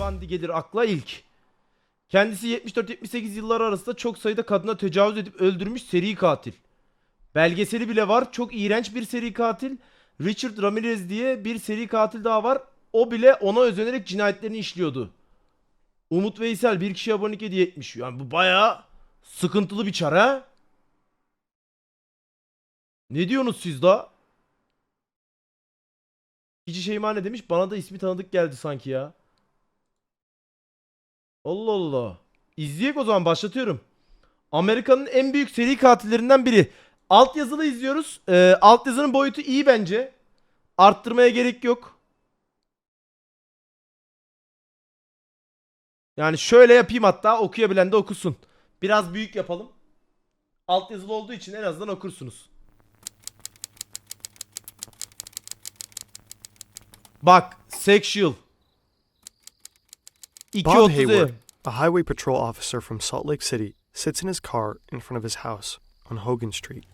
Bundy gelir akla ilk. Kendisi 74-78 yılları arasında çok sayıda kadına tecavüz edip öldürmüş seri katil. Belgeseli bile var. Çok iğrenç bir seri katil. Richard Ramirez diye bir seri katil daha var. O bile ona özenerek cinayetlerini işliyordu. Umut Veysel bir kişi abonelik hediye etmiş. Yani bu bayağı sıkıntılı bir çar ha. Ne diyorsunuz siz da? İki Şeyma ne demiş? Bana da ismi tanıdık geldi sanki ya. Allah Allah. İzleyek o zaman, başlatıyorum. Amerika'nın en büyük seri katillerinden biri. Altyazılı izliyoruz. Altyazının boyutu iyi bence. Arttırmaya gerek yok. Yani şöyle yapayım, hatta okuyabilen de okusun. Biraz büyük yapalım. Altyazılı olduğu için en azından okursunuz. Bak, sexual. Bob Hayward, a highway patrol officer from Salt Lake City, sits in his car in front of his house on Hogan Street.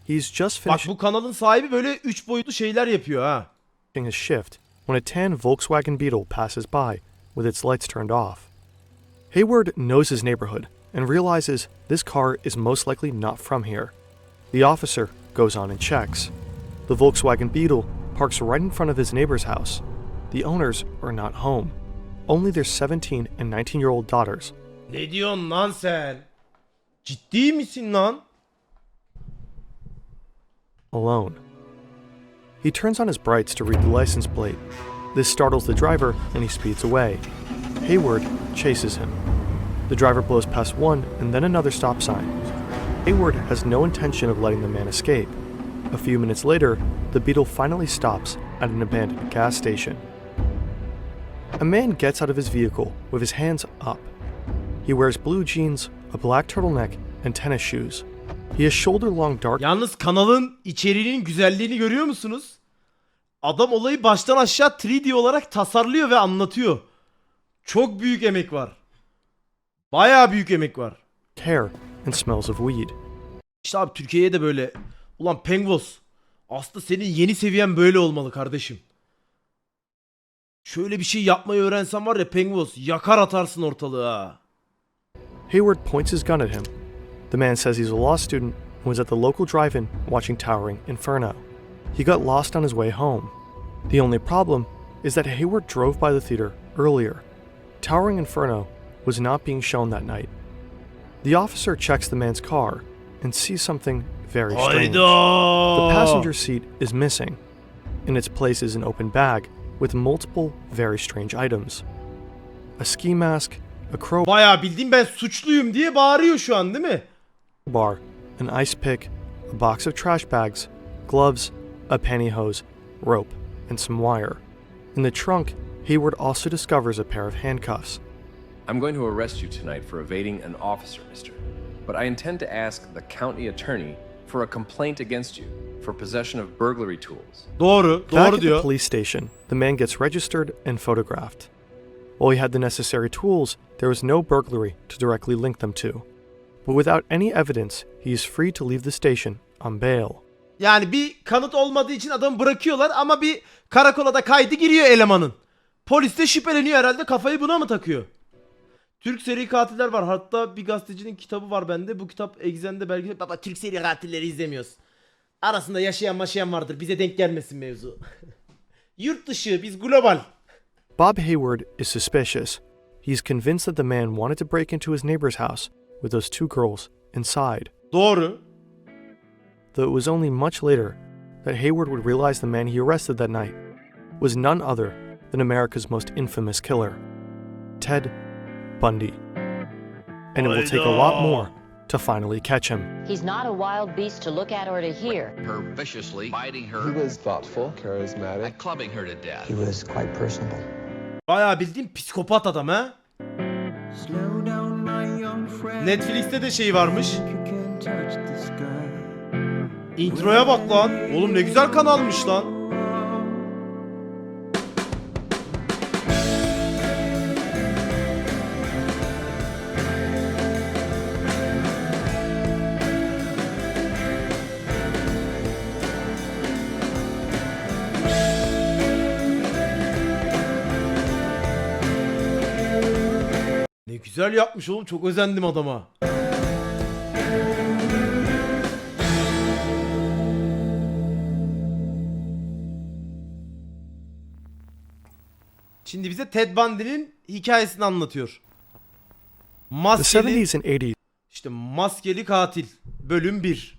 He's just Bak, finishing bu kanalın sahibi böyle 3 boyutlu şeyler yapıyor ha. his shift when a tan Volkswagen Beetle passes by with its lights turned off. Hayward knows his neighborhood and realizes this car is most likely not from here. The officer goes on and checks. The Volkswagen Beetle parks right in front of his neighbor's house. The owners are not home. Only their 17 and 19-year-old daughters. Ne diyorsun lan sen? Ciddi misin lan? Alone. He turns on his brights to read the license plate. This startles the driver and he speeds away. Hayward chases him. The driver blows past one and then another stop sign. Hayward has no intention of letting the man escape. A few minutes later, the Beetle finally stops at an abandoned gas station. A man gets out of his vehicle with his hands up. He wears blue jeans, a black turtleneck, and tennis shoes. He has shoulder-long dark... Yalnız kanalın içeriğinin güzelliğini görüyor musunuz? Adam olayı baştan aşağı 3D olarak tasarlıyor ve anlatıyor. Çok büyük emek var. Bayağı büyük emek var. hair and smells of weed. İşte abi, Türkiye'ye de böyle. Ulan Pengos, aslında senin yeni seviyen böyle olmalı kardeşim. Şöyle bir şey yapmayı öğrensen var ya Pengos, yakar atarsın ortalığı ha. Hayward points his gun at him. The man says he's a law student and was at the local drive-in watching Towering Inferno. He got lost on his way home. The only problem is that Hayward drove by the theater earlier. Towering Inferno was not being shown that night. The officer checks the man's car and sees something very strange. The passenger seat is missing. In its place is an open bag with multiple very strange items. A ski mask, a crowbar, Bayağı bildiğim ben suçluyum diye bağırıyor şu an değil mi? an ice pick, a box of trash bags, gloves, a pantyhose, rope, and some wire. In the trunk, Hayward also discovers a pair of handcuffs. I'm going to arrest you tonight for evading an officer, mister. But I intend to ask the county attorney for a complaint against you for possession of burglary tools. Doğru, Back doğru at the diyor. police station, the man gets registered and photographed. While he had the necessary tools, there was no burglary to directly link them to. But without any evidence, he is free to leave the station on bail. Yani bir kanıt olmadığı için adamı bırakıyorlar ama bir karakola da kaydı giriyor elemanın. Polis de şüpheleniyor herhalde, kafayı buna mı takıyor? Türk seri katiller var. Hatta bir gazetecinin kitabı var bende. Bu kitap Exxen'de belki... Baba, Türk seri katilleri izlemiyoruz. Arasında yaşayan vardır. Bize denk gelmesin mevzu. Yurt dışı, biz global. Bob Hayward is suspicious. He's convinced that the man wanted to break into his neighbor's house with those two girls inside. Doğru. Though it was only much later that Hayward would realize the man he arrested that night was none other than America's most infamous killer, Ted Bundy. And it will take a lot more to finally catch him. He's not a wild beast to look at or to hear. Her viciously, biting her, He was thoughtful, charismatic. and clubbing her to death. He was quite personable. Bayağı bildiğin psikopat adam ha. Netflix'te de şey varmış. Introya bak lan. Oğlum ne güzel kanalmış lan. Güzel yapmış oğlum. Çok özendim adama. Şimdi bize Ted Bundy'nin hikayesini anlatıyor. The Maskeli, 70s and 80s işte Maskeli Katil bölüm 1.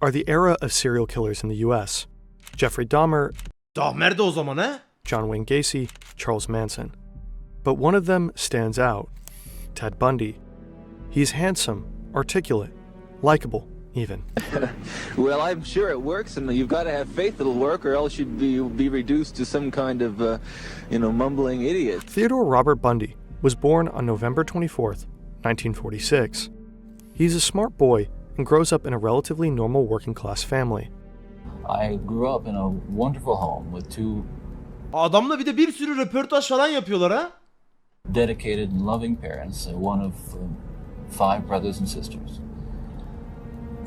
are the era of serial killers in the US. Jeffrey Dahmer, Dahmer de o zaman ha? John Wayne Gacy, Charles Manson. But one of them stands out, Ted Bundy. He's handsome, articulate, likable, even. Well, I'm sure it works, and you've got to have faith it'll work, or else you'd be reduced to some kind of, mumbling idiot. Theodore Robert Bundy was born on November 24th, 1946. He's a smart boy and grows up in a relatively normal working-class family. I grew up in a wonderful home with two Adamla bir de bir sürü röportaj falan yapıyorlar ha? dedicated and loving parents, one of 5 brothers and sisters.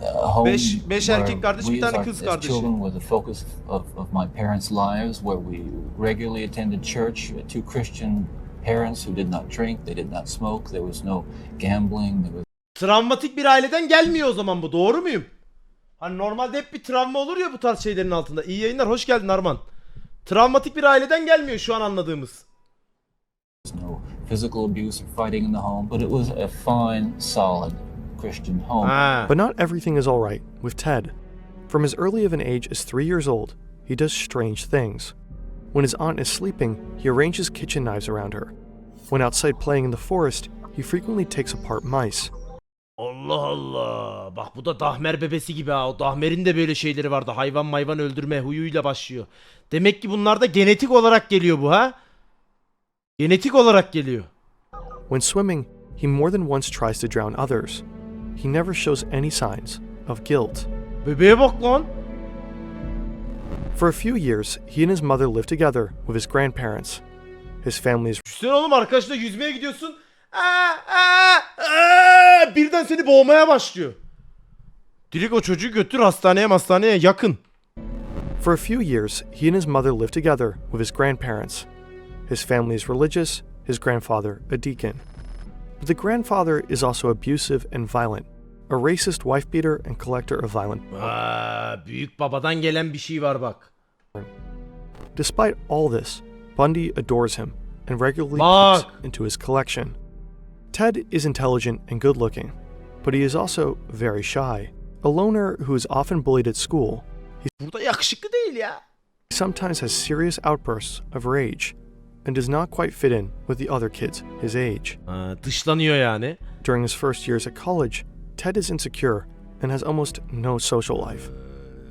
A home Beş where erkek kardeş, bir we tane as kız as kardeşi. children were the focus of my parents' lives, where we regularly attended church, 2 Christian parents who did not drink, they did not smoke, there was no gambling, there was Travmatik bir aileden gelmiyor o zaman bu. Doğru muyum? Hani normalde hep bir travma olur ya bu tarz şeylerin altında. İyi yayınlar. Hoş geldin Arman. Travmatik bir aileden gelmiyor şu an anladığımız. no physical abuse or fighting in the home, but it was a fine, solid Christian home. Ha. But not everything is all right with Ted. From as early of an age as 3 years old, he does strange things. When his aunt is sleeping, he arranges kitchen knives around her. When outside playing in the forest, he frequently takes apart mice. Allah Allah. Bak bu da Dahmer bebesi gibi ha. O Dahmer'in de böyle şeyleri vardı. Hayvan mayvan öldürme huyuyla başlıyor. Demek ki bunlar da genetik olarak geliyor bu ha. Genetik olarak geliyor. When swimming, he more than once tries to drown others. He never shows any signs of guilt. Bebeğe bak lan. For a few years, he and his mother lived together with his grandparents. His family is Düşünsene oğlum arkadaşla yüzmeye gidiyorsun. Birden seni boğmaya başlıyor. Direkt o çocuğu götür hastaneye yakın. For a few years, he and his mother lived together with his grandparents. His family is religious, his grandfather a deacon. But the grandfather is also abusive and violent, a racist wife beater and collector of violent. Büyük babadan gelen bir şey var bak. Despite all this, Bundy adores him and regularly Bak. peeks into his collection. Ted is intelligent and good-looking, but he is also very shy. A loner who is often bullied at school, Burada yakışıklı değil ya. he sometimes has serious outbursts of rage and does not quite fit in with the other kids his age. Dışlanıyor yani. During his first years at college, Ted is insecure and has almost no social life.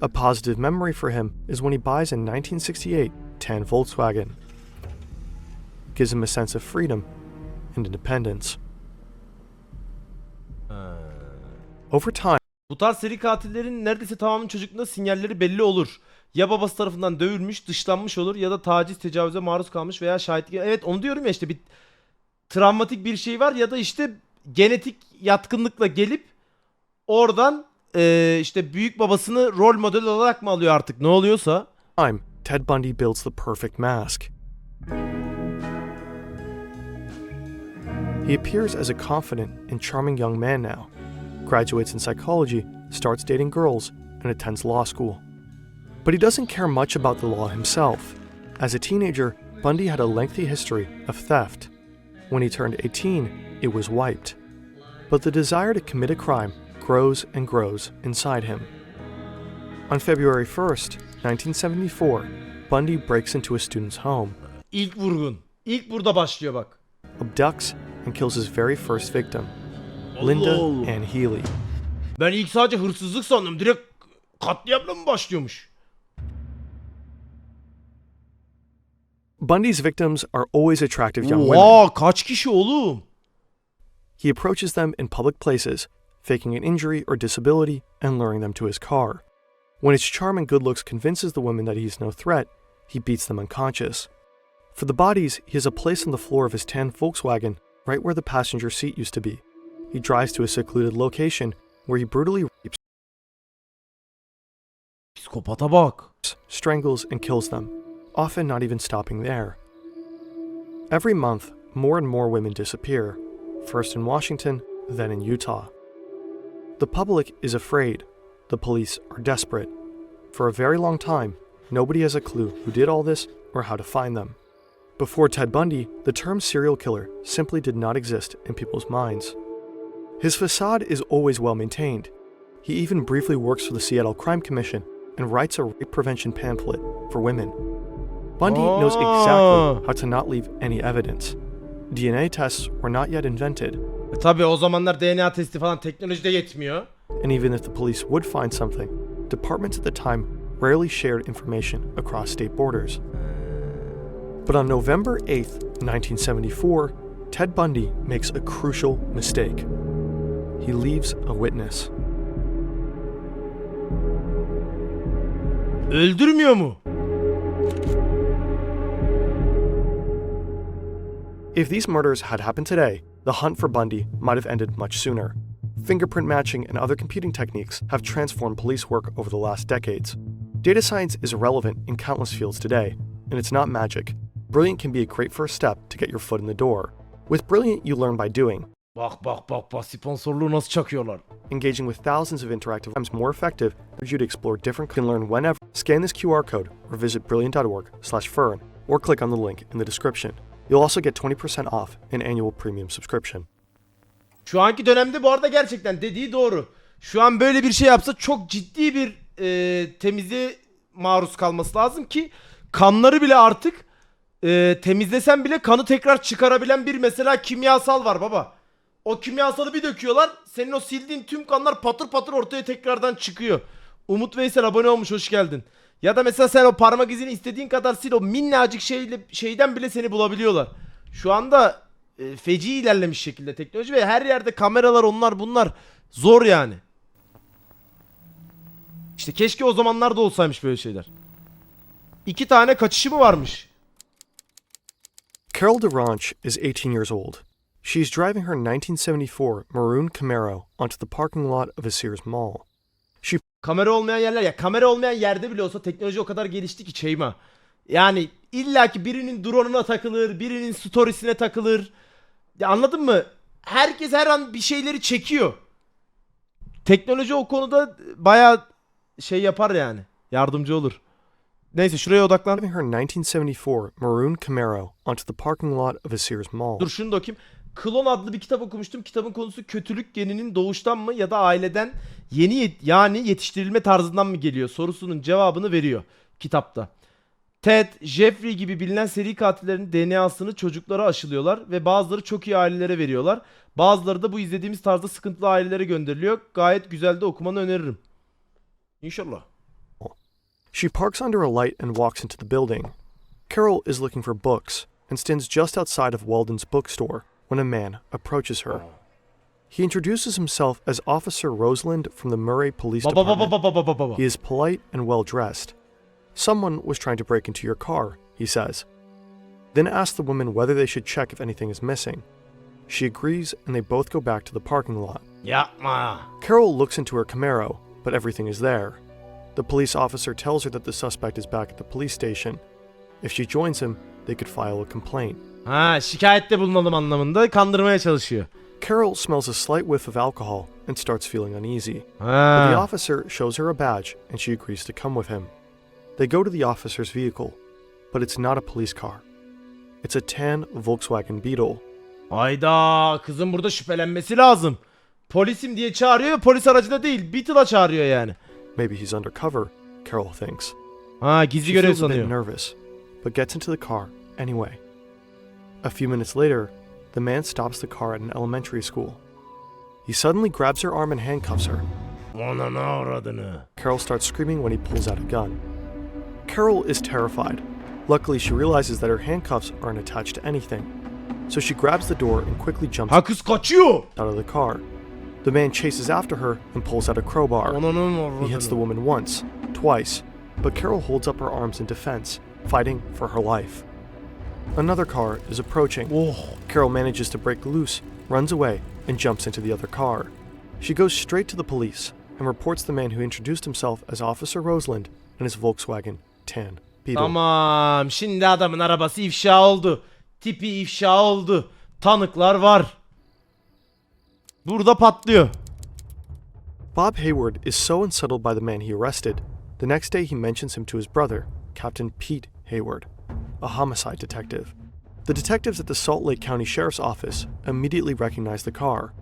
A positive memory for him is when he buys a 1968 tan Volkswagen. It gives him a sense of freedom and independence. Over time, Bu tarz seri katillerin neredeyse tamamının çocukluğunda sinyalleri belli olur. Ya babası tarafından dövülmüş, dışlanmış olur ya da taciz, tecavüze maruz kalmış veya şahitlik. Evet onu diyorum ya işte bir travmatik bir şey var ya da işte genetik yatkınlıkla gelip oradan işte büyük babasını rol model olarak mı alıyor artık ne oluyorsa. Ted Bundy builds the perfect mask. He appears as a confident and charming young man now, graduates in psychology, starts dating girls, and attends law school. But he doesn't care much about the law himself. As a teenager, Bundy had a lengthy history of theft. When he turned 18, it was wiped. But the desire to commit a crime grows and grows inside him. On February 1st, 1974, Bundy breaks into a student's home, İlk vurgun. İlk burada başlıyor bak. abducts, and kills his very first victim, Linda Allah. Ann Healy. Ben ilk sadece hırsızlık sandım. Direkt katliamla mı başlıyormuş? Bundy's victims are always attractive young women. Oha kaç kişi oğlum? He approaches them in public places, faking an injury or disability and luring them to his car. When his charm and good looks convinces the women that he's no threat, he beats them unconscious. For the bodies, he has a place on the floor of his tan Volkswagen, right where the passenger seat used to be. He drives to a secluded location where he brutally rapes, Psikopata bak. strangles, and kills them, often not even stopping there. Every month, more and more women disappear. first in Washington, then in Utah. The public is afraid. The police are desperate. For a very long time, nobody has a clue who did all this or how to find them. Before Ted Bundy, the term serial killer simply did not exist in people's minds. His facade is always well maintained. He even briefly works for the Seattle Crime Commission and writes a rape prevention pamphlet for women. Bundy knows exactly how to not leave any evidence. DNA tests were not yet invented. Tabii o zamanlar DNA testi falan teknolojide yetmiyor. And even if the police would find something, departments at the time rarely shared information across state borders. But on November 8th, 1974, Ted Bundy makes a crucial mistake. He leaves a witness. Öldürmüyor mu? If these murders had happened today, the hunt for Bundy might have ended much sooner. Fingerprint matching and other computing techniques have transformed police work over the last decades. Data science is relevant in countless fields today, and it's not magic. Brilliant can be a great first step to get your foot in the door. With Brilliant, you learn by doing. Bak sponsorluğu nasıl çakıyorlar. Engaging with thousands of interactive times more effective allows you to explore different. You can learn whenever. Scan this QR code or visit brilliant.org/fern or click on the link in the description. You'll also get 20% off an annual premium subscription. Şu anki dönemde bu arada gerçekten dediği doğru. Şu an böyle bir şey yapsa çok ciddi bir temizliğe maruz kalması lazım ki kanları bile artık temizlesen bile kanı tekrar çıkarabilen bir mesela kimyasal var baba. O kimyasalı bir döküyorlar. Senin o sildiğin tüm kanlar patır patır ortaya tekrardan çıkıyor. Umut Veysel abone olmuş, hoş geldin. Ya da mesela sen o parmak izini istediğin kadar sil, o minnacık şeyden bile seni bulabiliyorlar. Şu anda feci ilerlemiş şekilde teknoloji ve her yerde kameralar, onlar bunlar, zor yani. İşte keşke o zamanlarda olsaymış böyle şeyler. 2 tane kaçışı mı varmış? Carol DeRanche is 18 years old. She is driving her 1974 maroon Camaro onto the parking lot of a Sears mall. Kamera olmayan yerler, ya kamera olmayan yerde bile olsa teknoloji o kadar gelişti ki Şeyma. Yani illaki birinin drone'una takılır, birinin storiesine takılır. Ya anladın mı? Herkes her an bir şeyleri çekiyor. Teknoloji o konuda bayağı şey yapar yani. Yardımcı olur. Neyse şuraya odaklan. Driving her 1974 maroon Camaro onto the parking lot of a Sears mall. Dur şunu da okuyayım. Klon adlı bir kitap okumuştum. Kitabın konusu kötülük geninin doğuştan mı ya da aileden yani yetiştirilme tarzından mı geliyor sorusunun cevabını veriyor kitapta. Ted, Jeffrey gibi bilinen seri katillerin DNA'sını çocuklara aşılıyorlar ve bazıları çok iyi ailelere veriyorlar. Bazıları da bu izlediğimiz tarzda sıkıntılı ailelere gönderiliyor. Gayet güzel de okumanı öneririm. İnşallah. She parks under a light and walks into the building. Carol is looking for books and stands just outside of Walden's bookstore when a man approaches her. He introduces himself as Officer Rosalind from the Murray Police Department. He is polite and well-dressed. Someone was trying to break into your car, he says. Then asks the woman whether they should check if anything is missing. She agrees and they both go back to the parking lot. Yapma. Carol looks into her Camaro, but everything is there. The police officer tells her that the suspect is back at the police station. If she joins him, they could file a complaint. Ha, şikayette bulunalım anlamında kandırmaya çalışıyor. Carol smells a slight whiff of alcohol and starts feeling uneasy. Ha. But the officer shows her a badge and she agrees to come with him. They go to the officer's vehicle, but it's not a police car. It's a tan Volkswagen Beetle. Hayda, kızın burada şüphelenmesi lazım. Polisim diye çağırıyor ve polis aracına değil, Beetle'a çağırıyor yani. Maybe he's undercover, Carol thinks. Ha, gizli She görev feels a bit sanıyor. nervous, but gets into the car anyway. A few minutes later, the man stops the car at an elementary school. He suddenly grabs her arm and handcuffs her. Ona ne avradını? Carol starts screaming when he pulls out a gun. Carol is terrified. Luckily, she realizes that her handcuffs aren't attached to anything. So she grabs the door and quickly jumps Ha, kız kaçıyor. out of the car. The man chases after her and pulls out a crowbar. Ona He hits the woman once, twice, but Carol holds up her arms in defense, fighting for her life. Another car is approaching. Oh. Carol manages to break loose, runs away, and jumps into the other car. She goes straight to the police and reports the man who introduced himself as Officer Rosalind and his Volkswagen tan Beetle. Tamam, şimdi adamın arabası ifşa oldu. Tipi ifşa oldu. Tanıklar var. Burada patlıyor. Bob Hayward is so unsettled by the man he arrested, the next day he mentions him to his brother, Captain Pete Hayward, a homicide detective. The detectives at the Salt Lake County Sheriff's Office immediately recognize the car.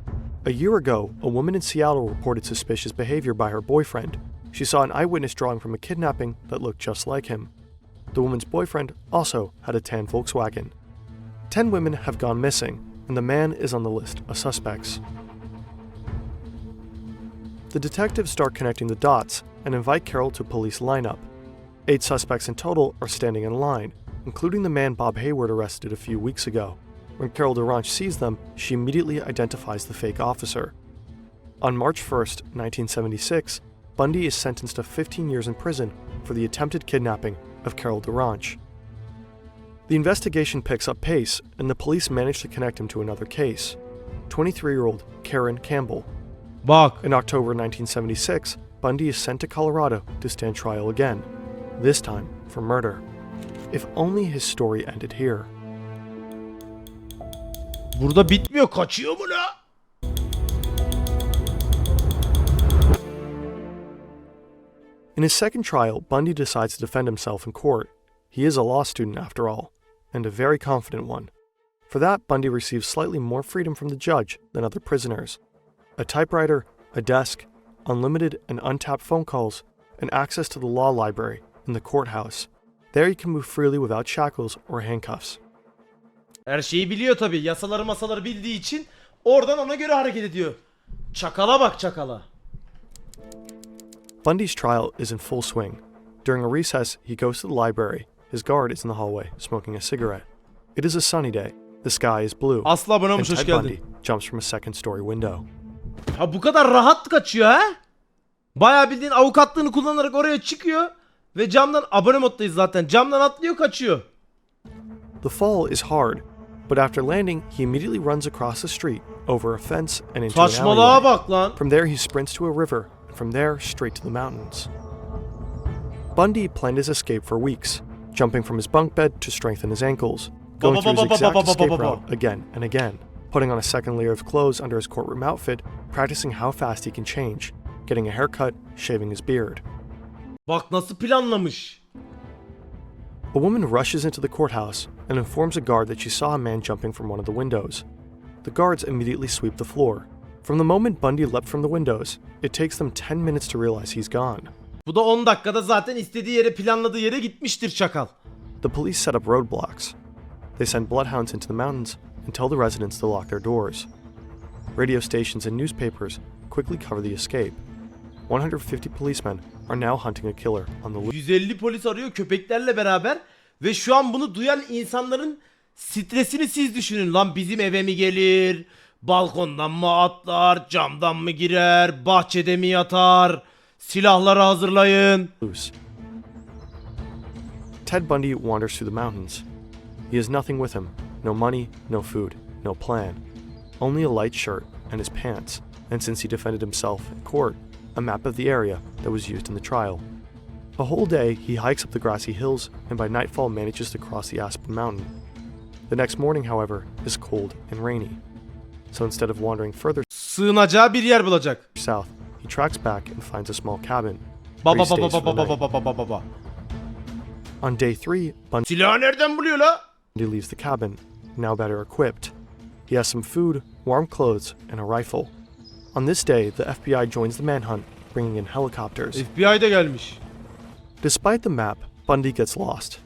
A year ago, a woman in Seattle reported suspicious behavior by her boyfriend. She saw an eyewitness drawing from a kidnapping that looked just like him. The woman's boyfriend also had a tan Volkswagen. 10 women have gone missing, and the man is on the list of suspects. The detectives start connecting the dots and invite Carol to a police lineup. 8 suspects in total are standing in line, including the man Bob Hayward arrested a few weeks ago. When Carol DeRanch sees them, she immediately identifies the fake officer. On March 1st, 1976, Bundy is sentenced to 15 years in prison for the attempted kidnapping of Carol DeRanch. The investigation picks up pace, and the police manage to connect him to another case. 23-year-old Karen Campbell. Bak. In October 1976, Bundy is sent to Colorado to stand trial again, this time for murder. If only his story ended here. Burada bitmiyor. Kaçıyor mu la? In his second trial, Bundy decides to defend himself in court. He is a law student after all, and a very confident one. For that, Bundy receives slightly more freedom from the judge than other prisoners. A typewriter, a desk, unlimited and untapped phone calls, and access to the law library in the courthouse. There he can move freely without shackles or handcuffs. Her şeyi biliyor tabii. Yasaları masaları bildiği için oradan ona göre hareket ediyor. Çakala bak çakala. Bundy's trial is in full swing. During a recess, he goes to the library. His guard is in the hallway, smoking a cigarette. It is a sunny day. The sky is blue. Aslı abone And olmuş, hoş Ted geldin. Bundy jumps from a second-story window. Ha bu kadar rahat kaçıyor ha? Bayağı bildiğin avukatlığını kullanarak oraya çıkıyor ve camdan, abone moddayız zaten, camdan atlıyor kaçıyor. The fall is hard, but after landing, he immediately runs across the street, over a fence, and into an Saçmalığa alleyway. bak lan. From there, he sprints to a river, and from there, straight to the mountains. Bundy planned his escape for weeks, jumping from his bunk bed to strengthen his ankles, going through his exact escape route again and again, putting on a second layer of clothes under his courtroom outfit, practicing how fast he can change, getting a haircut, shaving his beard. Bak nasıl planlamış. A woman rushes into the courthouse and informs a guard that she saw a man jumping from one of the windows. The guards immediately sweep the floor. From the moment Bundy leapt from the windows, it takes them 10 minutes to realize he's gone. Bu da 10 dakikada zaten istediği yere, planladığı yere gitmiştir çakal. The police set up roadblocks. They send bloodhounds into the mountains and tell the residents to lock their doors. Radio stations and newspapers quickly cover the escape. 150 policemen are now hunting a killer on the loose. 150 polis arıyor köpeklerle beraber ve şu an bunu duyan insanların stresini siz düşünün. Lan bizim eve mi gelir? Balkondan mı atlar? Camdan mı girer? Bahçede mi yatar? Silahları hazırlayın. Ted Bundy wanders through the mountains. He has nothing with him. No money, no food, no plan. Only a light shirt and his pants, and since he defended himself in court, a map of the area that was used in the trial. A whole day, he hikes up the grassy hills and by nightfall manages to cross the Aspen Mountain. The next morning, however, is cold and rainy. So instead of wandering further Sığınacağı bir yer bulacak. south, he tracks back and finds a small cabin. where Baba he baba stays for baba the baba night. baba baba. On day 3, Bundy Silahı nereden buluyor la? leaves the cabin, now better equipped. He has some food, warm clothes, and a rifle. On this day, the FBI joins the manhunt, bringing in helicopters. FBI de gelmiş. Despite the map, Bundy gets lost.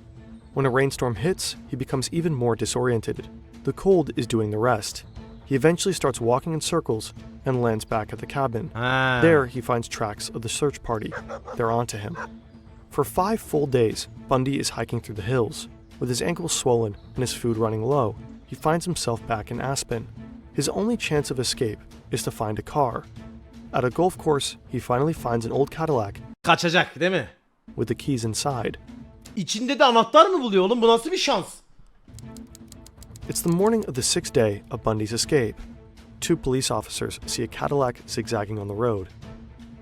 When a rainstorm hits, he becomes even more disoriented. The cold is doing the rest. He eventually starts walking in circles and lands back at the cabin. Ha. There, he finds tracks of the search party. They're onto him. For 5 full days, Bundy is hiking through the hills. With his ankles swollen and his food running low, he finds himself back in Aspen. His only chance of escape is to find a car. At a golf course, he finally finds an old Cadillac Kaçacak değil mi? with the keys inside. İçinde de anahtar mı buluyor oğlum? Bu nasıl bir şans? It's the morning of the 6th day of Bundy's escape. 2 police officers see a Cadillac zigzagging on the road.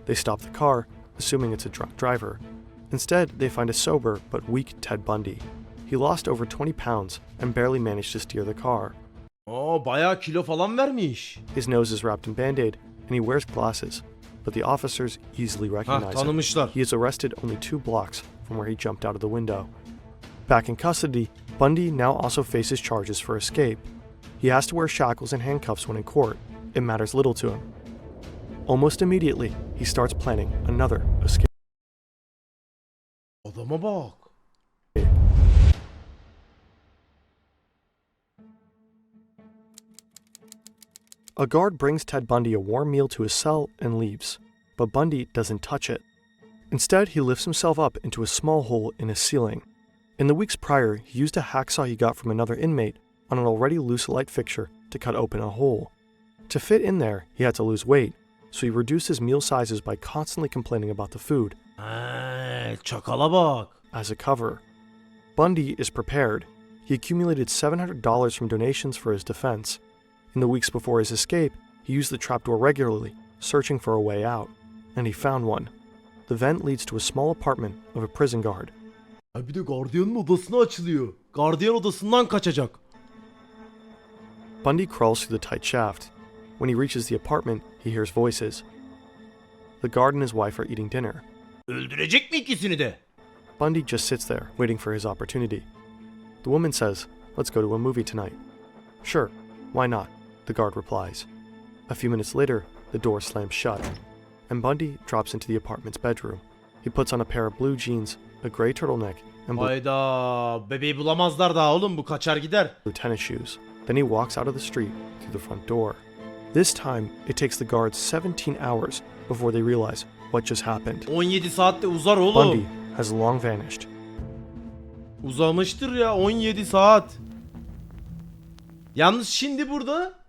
They stop the car, assuming it's a drunk driver. Instead, they find a sober but weak Ted Bundy. He lost over 20 pounds and barely managed to steer the car. Aa, bayağı kilo falan vermiş. His nose is wrapped in Band-Aid, and he wears glasses, but the officers easily recognize him. Tanımışlar. He is arrested only 2 blocks from where he jumped out of the window. Back in custody, Bundy now also faces charges for escape. He has to wear shackles and handcuffs when in court. It matters little to him. Almost immediately, he starts planning another escape. Adama bak. A guard brings Ted Bundy a warm meal to his cell and leaves, but Bundy doesn't touch it. Instead, he lifts himself up into a small hole in his ceiling. In the weeks prior, he used a hacksaw he got from another inmate on an already loose light fixture to cut open a hole. To fit in there, he had to lose weight, so he reduced his meal sizes by constantly complaining about the food. Çakala bak. As a cover, Bundy is prepared. He accumulated $700 from donations for his defense. In the weeks before his escape, he used the trapdoor regularly, searching for a way out, and he found one. The vent leads to a small apartment of a prison guard. Ay bir de gardiyanın odasına açılıyor. Gardiyan odasından kaçacak. Bundy crawls through the tight shaft. When he reaches the apartment, he hears voices. The guard and his wife are eating dinner. Öldürecek mi ikisini de? Bundy just sits there, waiting for his opportunity. The woman says, "Let's go to a movie tonight." "Sure, why not?" the guard replies. A few minutes later, the door slams shut, and Bundy drops into the apartment's bedroom. He puts on a pair of blue jeans, a gray turtleneck, and blue Hayda, bebeği bulamazlar daha oğlum, bu kaçar gider. tennis shoes. Then he walks out of the street through the front door. This time, it takes the guards 17 hours before they realize what just happened. 17 saatte uzar oğlum. Bundy has long vanished. Uzamıştır ya 17 saat. Yalnız şimdi burada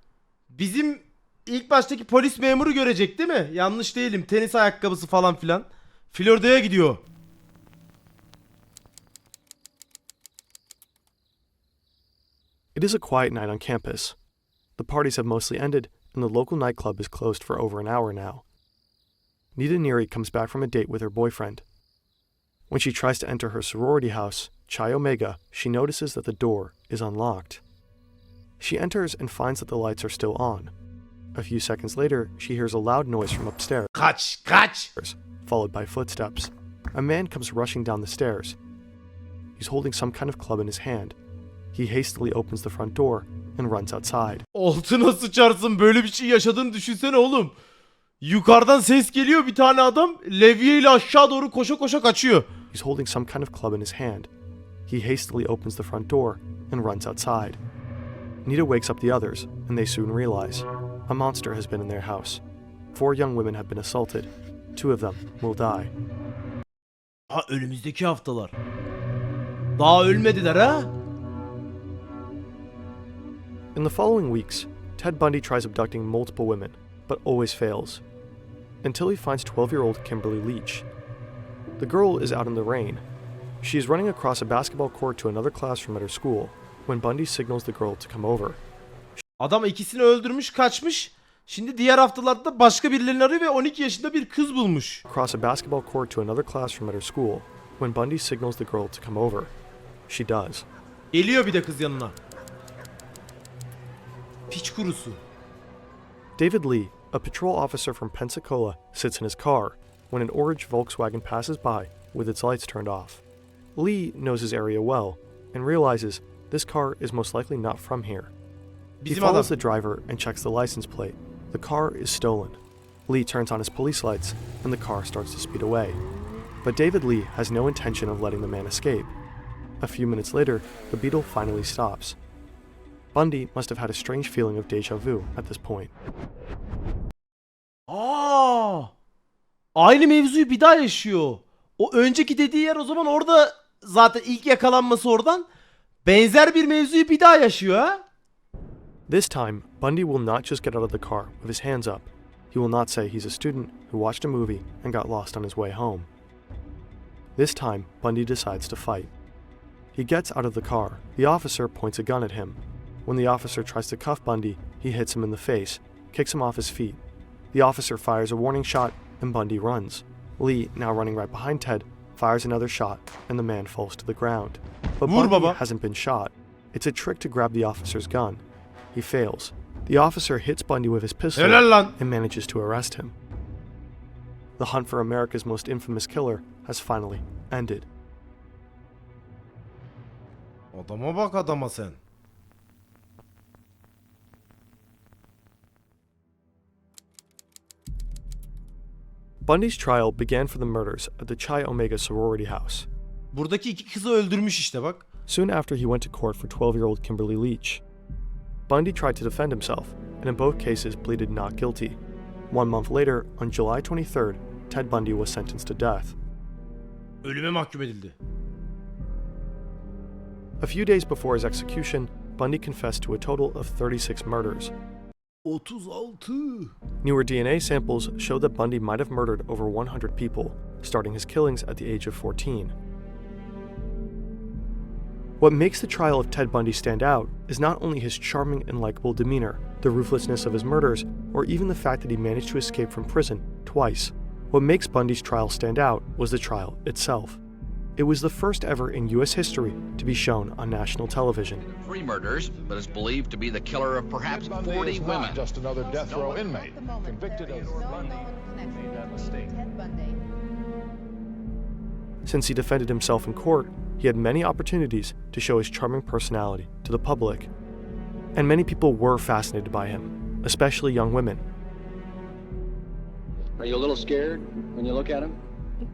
bizim ilk baştaki polis memuru görecek değil mi? Yanlış değilim. Tenis ayakkabısı falan filan. Florida'ya gidiyor. It is a quiet night on campus. The parties have mostly ended, and the local nightclub is closed for over an hour now. Nita Neary comes back from a date with her boyfriend. When she tries to enter her sorority house, Chi Omega, she notices that the door is unlocked. She enters and finds that the lights are still on. A few seconds later, she hears a loud noise from upstairs, Kaç. followed by footsteps. A man comes rushing down the stairs. He's holding some kind of club in his hand. He hastily opens the front door and runs outside. Altına sıçarsın, böyle bir şey yaşadığını düşünsene oğlum. Yukarıdan ses geliyor, bir tane adam levye ile aşağı doğru koşa koşa kaçıyor. He's holding some kind of club in his hand. He hastily opens the front door and runs outside. Nita wakes up the others, and they soon realize a monster has been in their house. 4 young women have been assaulted. 2 of them will die. Ha, önümüzdeki haftalar. Daha ölmediler ha? In the following weeks, Ted Bundy tries abducting multiple women, but always fails. Until he finds 12-year-old Kimberly Leach. The girl is out in the rain. She is running across a basketball court to another classroom at her school when Bundy signals the girl to come over. Adam ikisini öldürmüş, kaçmış. Şimdi diğer haftalarda başka birilerini arıyor ve 12 yaşında bir kız bulmuş. Across a basketball court to another classroom at her school when Bundy signals the girl to come over. She does. Geliyor bir de kız yanına. Piç kurusu. David Lee, a patrol officer from Pensacola, sits in his car when an orange Volkswagen passes by with its lights turned off. Lee knows his area well and realizes this car is most likely not from here. He Bizim adam. follows the driver and checks the license plate. The car is stolen. Lee turns on his police lights and the car starts to speed away. But David Lee has no intention of letting the man escape. A few minutes later, the Beetle finally stops. Bundy must have had a strange feeling of deja vu at this point. Aynı mevzuyu bir daha yaşıyor. O önceki dediği yer o zaman orada zaten ilk yakalanması oradan. Benzer bir mevzuyu bir daha yaşıyor ha? This time, Bundy will not just get out of the car with his hands up. He will not say he's a student who watched a movie and got lost on his way home. This time, Bundy decides to fight. He gets out of the car. The officer points a gun at him. When the officer tries to cuff Bundy, he hits him in the face, kicks him off his feet. The officer fires a warning shot, and Bundy runs. Lee, now running right behind Ted, fires another shot, and the man falls to the ground. But Vur Bundy baba. hasn't been shot. It's a trick to grab the officer's gun. He fails. The officer hits Bundy with his pistol Helal lan. and manages to arrest him. The hunt for America's most infamous killer has finally ended. Adama bak adama sen. Bundy's trial began for the murders at the Chi Omega sorority house. Buradaki iki kızı öldürmüş işte bak. Soon after, he went to court for 12-year-old Kimberly Leach. Bundy tried to defend himself, and in both cases pleaded not guilty. 1 month later, on July 23rd, Ted Bundy was sentenced to death. Ölüme mahkum edildi. A few days before his execution, Bundy confessed to a total of 36 murders. 36. Newer DNA samples show that Bundy might have murdered over 100 people, starting his killings at the age of 14. What makes the trial of Ted Bundy stand out is not only his charming and likable demeanor, the ruthlessness of his murders, or even the fact that he managed to escape from prison twice. What makes Bundy's trial stand out was the trial itself. It was the first ever in U.S. history to be shown on national television. 3 murders, but is believed to be the killer of perhaps 40 women. Just another death row inmate convicted of Since he defended himself in court, he had many opportunities to show his charming personality to the public. And many people were fascinated by him, especially young women. Are you a little scared when you look at him?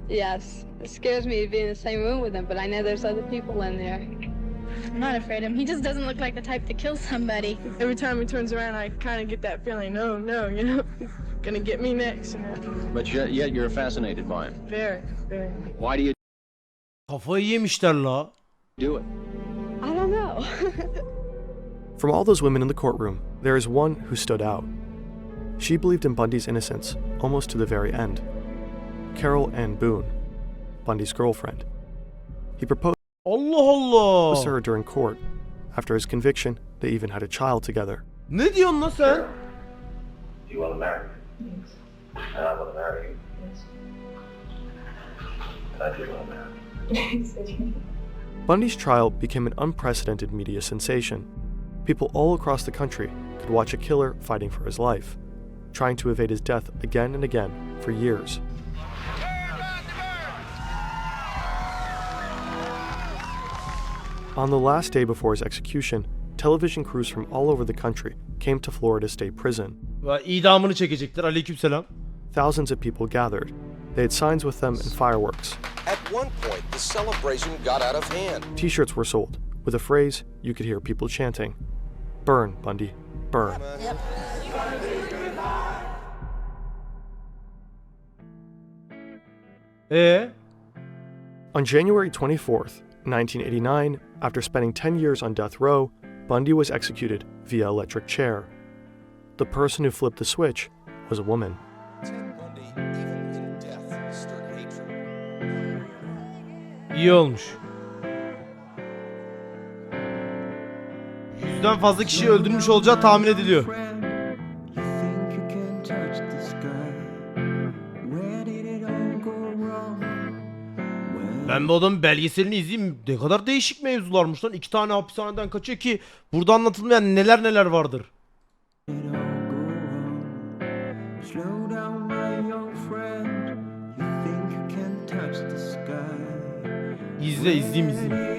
Yes, it scares me to be in the same room with him, but I know there's other people in there. I'm not afraid of him. He just doesn't look like the type to kill somebody. Every time he turns around, I kind of get that feeling, oh no, you know, he's gonna get me next. You know? But yet you're fascinated by him. Very, very. Why do you Kafayı yemişler la. do it? I don't know. From all those women in the courtroom, there is one who stood out. She believed in Bundy's innocence almost to the very end. Carol Ann Boone, Bundy's girlfriend. He proposed Allah to Allah. her during court. After his conviction, they even had a child together. Ne diyorsun lan sen? Do you want to marry me? Yes. And I want to marry you. Yes. And I do want to marry you. Bundy's trial became an unprecedented media sensation. People all across the country could watch a killer fighting for his life, trying to evade his death again and again for years. On the last day before his execution, television crews from all over the country came to Florida State Prison. İdamını çekecekler. Aleykümselam. Thousands of people gathered. They had signs with them and fireworks. At one point, the celebration got out of hand. T-shirts were sold with a phrase you could hear people chanting, "Burn, Bundy, burn." On January 24th, 1989, after spending 10 years on death row, Bundy was executed via electric chair. The person who flipped the switch was a woman. İyi olmuş. 100'den fazla kişiyi öldürmüş olacağı tahmin ediliyor. Ben bu adamın belgeselini izleyeyim. Ne kadar değişik mevzularmış lan. 2 tane hapishaneden kaçıyor ki burada anlatılmayan neler neler vardır. İzleyeyim.